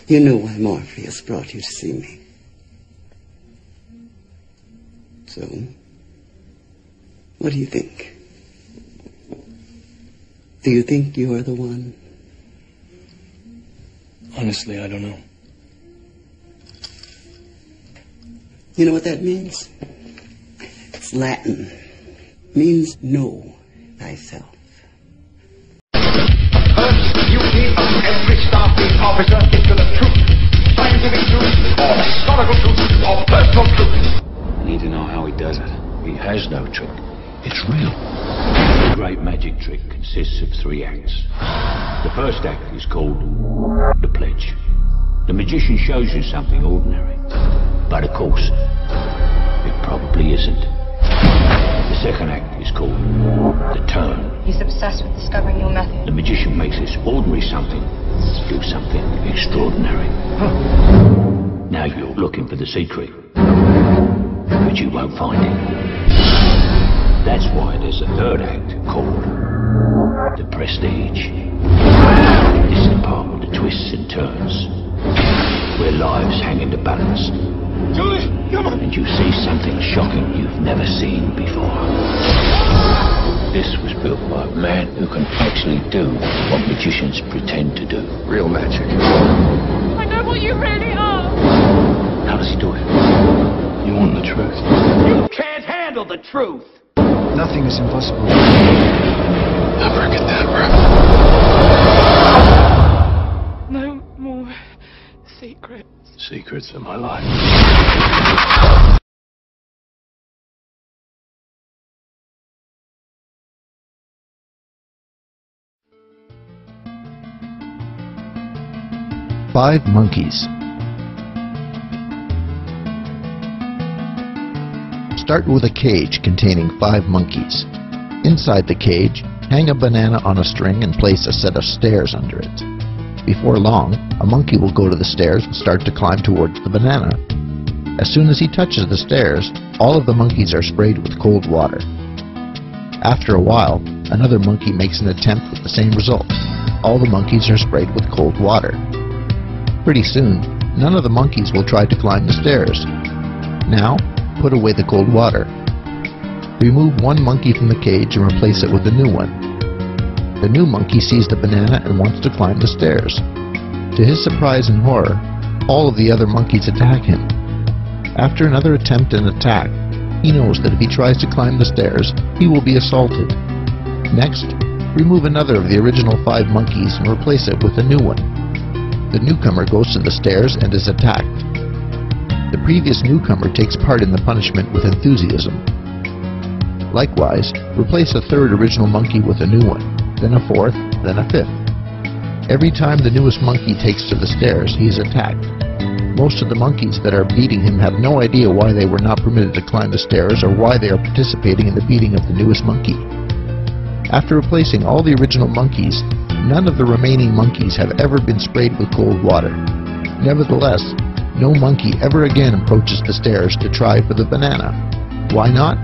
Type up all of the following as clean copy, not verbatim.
You know why Morpheus brought you to see me. So, what do you think? Do you think you are the one? Honestly, I don't know. You know what that means? It's Latin. Means know thyself. First duty of every Starfleet officer is to the truth. Scientific truth, or historical truth, or personal truth. I need to know how he does it. He has no trick. It's real. The great magic trick consists of 3 acts. The first act is called the pledge. The magician shows you something ordinary. But of course, it probably isn't. The second act is called the turn. He's obsessed with discovering your method. The magician makes this ordinary something do something extraordinary. Now you're looking for the secret, but you won't find it. That's why there's a third act called the prestige. This is the part with the twists and turns, where lives hang in the balance. Julie, come on! And you see something shocking you've never seen before. This was built by a man who can actually do what magicians pretend to do. Real magic. I know what you really are. How does he do it? You want the truth? You can't handle the truth! Nothing is impossible. Never get that right. No more secrets. Secrets in my life. Five monkeys. Start with a cage containing 5 monkeys. Inside the cage, hang a banana on a string and place a set of stairs under it. Before long, a monkey will go to the stairs and start to climb towards the banana. As soon as he touches the stairs, all of the monkeys are sprayed with cold water. After a while, another monkey makes an attempt with the same result. All the monkeys are sprayed with cold water. Pretty soon, none of the monkeys will try to climb the stairs. Now, put away the cold water. Remove one monkey from the cage and replace it with a new one. The new monkey sees the banana and wants to climb the stairs. To his surprise and horror, all of the other monkeys attack him. After another attempt and attack, he knows that if he tries to climb the stairs, he will be assaulted. Next, remove another of the original 5 monkeys and replace it with a new one. The newcomer goes to the stairs and is attacked. The previous newcomer takes part in the punishment with enthusiasm. Likewise, replace a third original monkey with a new one, then a fourth, then a fifth. Every time the newest monkey takes to the stairs, he is attacked. Most of the monkeys that are beating him have no idea why they were not permitted to climb the stairs or why they are participating in the beating of the newest monkey. After replacing all the original monkeys, none of the remaining monkeys have ever been sprayed with cold water. Nevertheless, no monkey ever again approaches the stairs to try for the banana. Why not?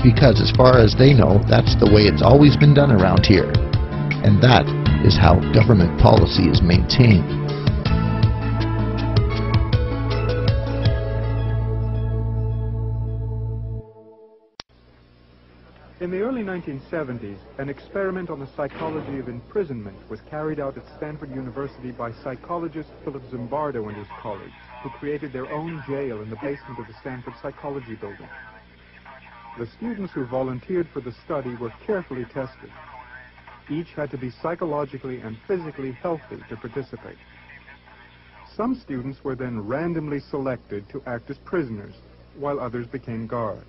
Because as far as they know, that's the way it's always been done around here. And that is how government policy is maintained. In the early 1970s, an experiment on the psychology of imprisonment was carried out at Stanford University by psychologist Philip Zimbardo and his colleagues, who created their own jail in the basement of the Stanford Psychology Building. The students who volunteered for the study were carefully tested. Each had to be psychologically and physically healthy to participate. Some students were then randomly selected to act as prisoners, while others became guards.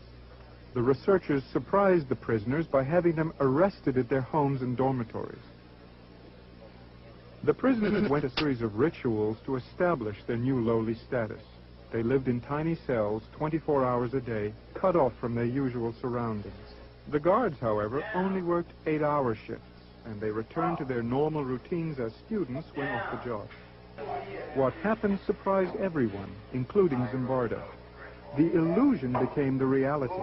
The researchers surprised the prisoners by having them arrested at their homes and dormitories. The prisoners went a series of rituals to establish their new lowly status. They lived in tiny cells 24 hours a day, cut off from their usual surroundings. The guards, however, only worked 8-hour shifts, and they returned to their normal routines as students when off the job. What happened surprised everyone, including Zimbardo. The illusion became the reality.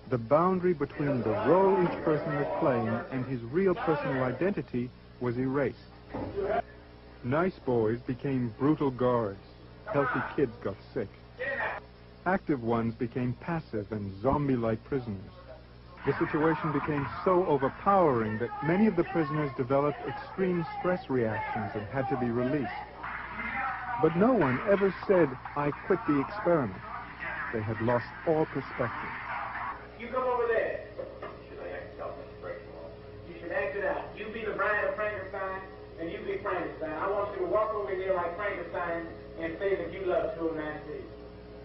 The boundary between the role each person was playing and his real personal identity was erased. Nice boys became brutal guards. Healthy kids got sick. Active ones became passive and zombie-like prisoners. The situation became so overpowering that many of the prisoners developed extreme stress reactions and had to be released. But no one ever said, "I quit the experiment." They had lost all perspective. You come over there. You should act it out. You be the bride of Frankenstein, and you be Frankenstein. I want you to walk over there like Frankenstein and say that you love 209C.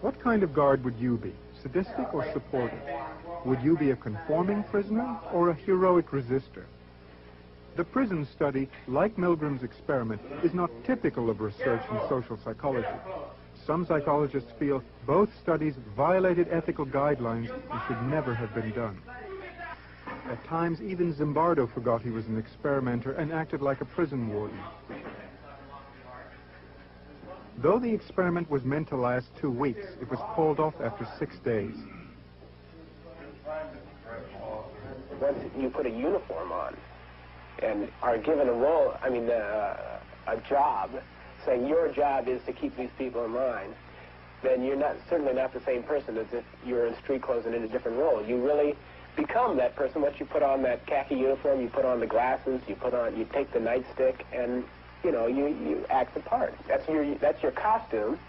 What kind of guard would you be? Sadistic or supportive? Would you be a conforming prisoner or a heroic resistor? The prison study, like Milgram's experiment, is not typical of research in social psychology. Some psychologists feel both studies violated ethical guidelines and should never have been done. At times, even Zimbardo forgot he was an experimenter and acted like a prison warden. Though the experiment was meant to last 2 weeks, it was called off after 6 days. Once you put a uniform on and are given a role, a job, saying your job is to keep these people in line, then you're certainly not the same person as if you're in street clothes and in a different role. You really become that person once you put on that khaki uniform, you put on the glasses, you take the nightstick, and you act the part. That's your costume,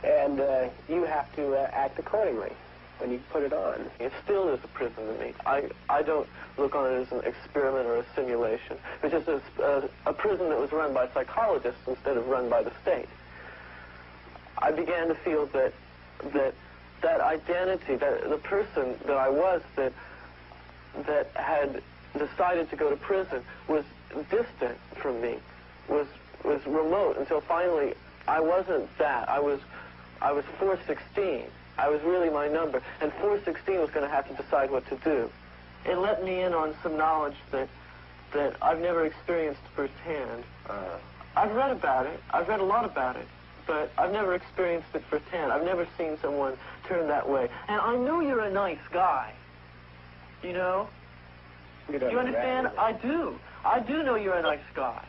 and you have to act accordingly when you put it on. It still is a prison to me. I don't look on it as an experiment or a simulation. It's just a prison that was run by psychologists instead of run by the state. I began to feel that identity, that the person that I was that had decided to go to prison was distant from me, was remote, until finally I wasn't that. I was 416. I was really my number, and 416 was going to have to decide what to do. It let me in on some knowledge that I've never experienced firsthand. I've read about it. I've read a lot about it, but I've never experienced it firsthand. I've never seen someone turn that way. And I know you're a nice guy. You know? You understand? I do. I do know you're a nice guy.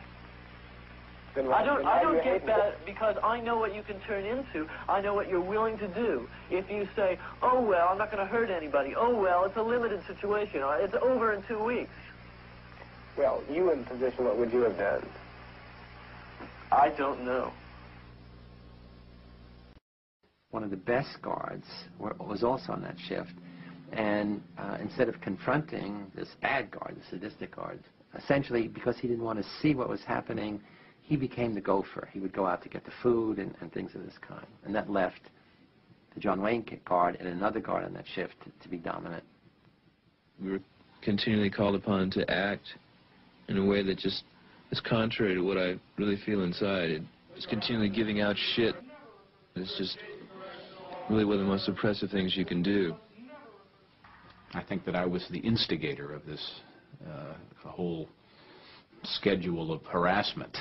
I don't get that because I know what you can turn into. I know what you're willing to do. If you say, "Oh, well, I'm not going to hurt anybody. Oh, well, it's a limited situation. It's over in 2 weeks." Well, you in position, what would you have done? I don't know. One of the best guards was also on that shift. And instead of confronting this bad guard, the sadistic guard, essentially because he didn't want to see what was happening, he became the gopher. He would go out to get the food and things of this kind. And that left the John Wayne guard and another guard on that shift to be dominant. We were continually called upon to act in a way that just is contrary to what I really feel inside. It's continually giving out shit. It's just really one of the most oppressive things you can do. I think that I was the instigator of this whole schedule of harassment.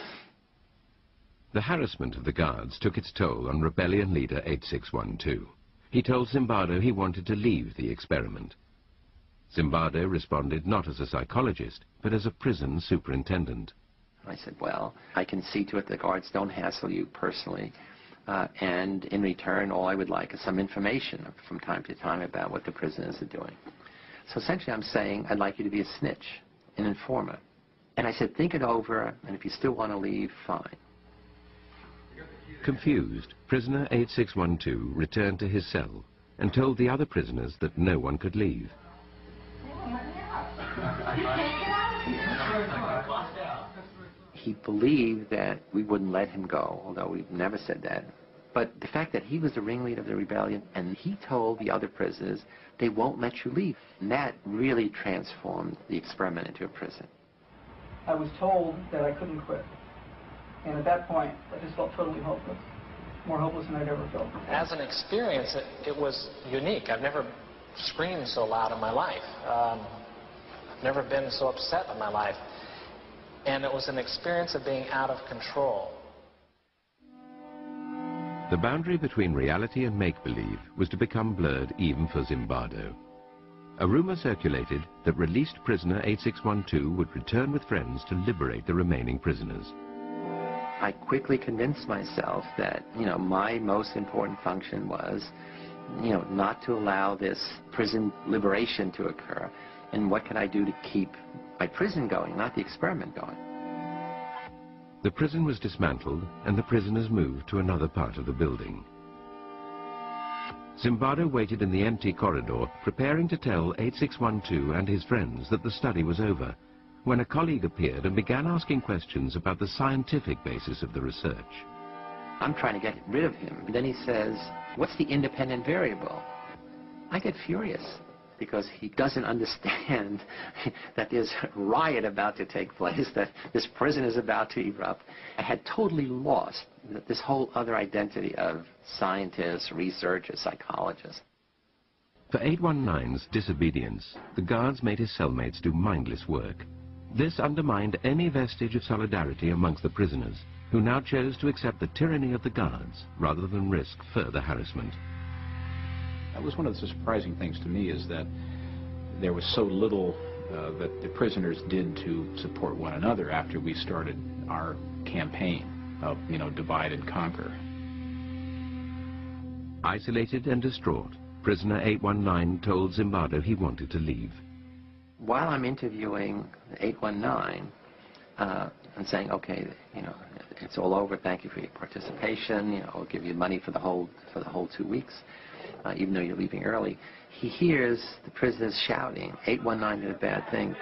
The harassment of the guards took its toll on rebellion leader 8612. He told Zimbardo he wanted to leave the experiment. Zimbardo responded not as a psychologist, but as a prison superintendent. I said, well, I can see to it the guards don't hassle you personally, and in return, all I would like is some information from time to time about what the prisoners are doing. So essentially I'm saying, I'd like you to be a snitch, an informer. And I said, think it over, and if you still want to leave, fine. Confused, prisoner 8612 returned to his cell and told the other prisoners that no one could leave. He believed that we wouldn't let him go, although we've never said that. But the fact that he was the ringleader of the rebellion, and he told the other prisoners, they won't let you leave. And that really transformed the experiment into a prison. I was told that I couldn't quit. And at that point, I just felt totally hopeless. More hopeless than I'd ever felt. As an experience, it was unique. I've never screamed so loud in my life. I've never been so upset in my life. And it was an experience of being out of control. The boundary between reality and make-believe was to become blurred even for Zimbardo. A rumor circulated that released prisoner 8612 would return with friends to liberate the remaining prisoners. I quickly convinced myself that, my most important function was, not to allow this prison liberation to occur. And what can I do to keep my prison going, not the experiment going? The prison was dismantled and the prisoners moved to another part of the building. Zimbardo waited in the empty corridor, preparing to tell 8612 and his friends that the study was over, when a colleague appeared and began asking questions about the scientific basis of the research. I'm trying to get rid of him. And then he says, what's the independent variable? I get furious because he doesn't understand that there's a riot about to take place, that this prison is about to erupt. I had totally lost this whole other identity of scientist, researcher, psychologist. For 819's disobedience, the guards made his cellmates do mindless work. This undermined any vestige of solidarity amongst the prisoners, who now chose to accept the tyranny of the guards rather than risk further harassment. That was one of the surprising things to me, is that there was so little that the prisoners did to support one another after we started our campaign of, divide and conquer. Isolated and distraught, prisoner 819 told Zimbardo he wanted to leave. While I'm interviewing 819 and saying, okay, it's all over, thank you for your participation, I'll give you money for the whole 2 weeks, even though you're leaving early, he hears the prisoners shouting, 819 did a bad thing.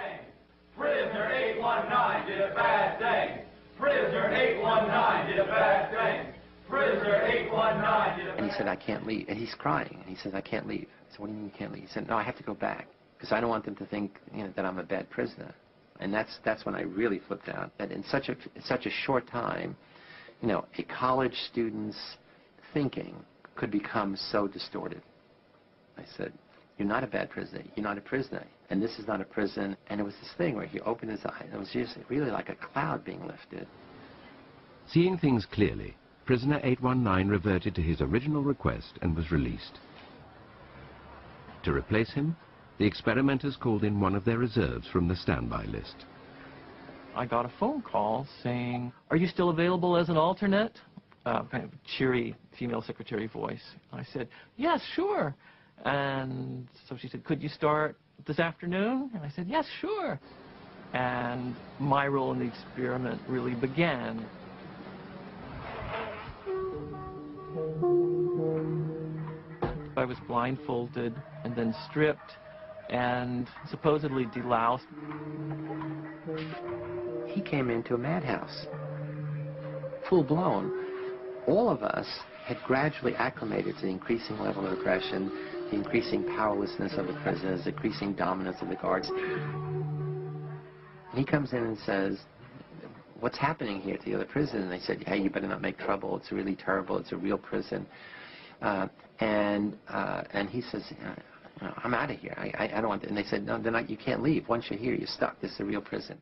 Prisoner 819 did a bad thing. Prisoner 819 did a bad thing. Prisoner 819 did a bad thing. And he said, I can't leave. And he's crying. And he says, I can't leave. I said, what do you mean you can't leave? He said, no, I have to go back, because I don't want them to think that I'm a bad prisoner. And that's when I really flipped out. That in such a short time, a college student's thinking could become so distorted. I said, you're not a bad prisoner. You're not a prisoner. And this is not a prison. And it was this thing where he opened his eyes. It was just really like a cloud being lifted. Seeing things clearly, prisoner 819 reverted to his original request and was released. To replace him, the experimenters called in one of their reserves from the standby list. I got a phone call saying, are you still available as an alternate? Kind of cheery female secretary voice. I said, yes, sure. And so she said, could you start this afternoon? And I said, yes, sure. And my role in the experiment really began. I was blindfolded and then stripped and supposedly deloused. He came into a madhouse, full-blown. All of us had gradually acclimated to the increasing level of aggression, the increasing powerlessness of the prisoners, the increasing dominance of the guards. And he comes in and says, what's happening here to the other prisoners? And they said, hey, you better not make trouble. It's really terrible. It's a real prison. And he says, I'm out of here. I don't want to. And they said, no, you can't leave. Once you're here, you're stuck. This is a real prison.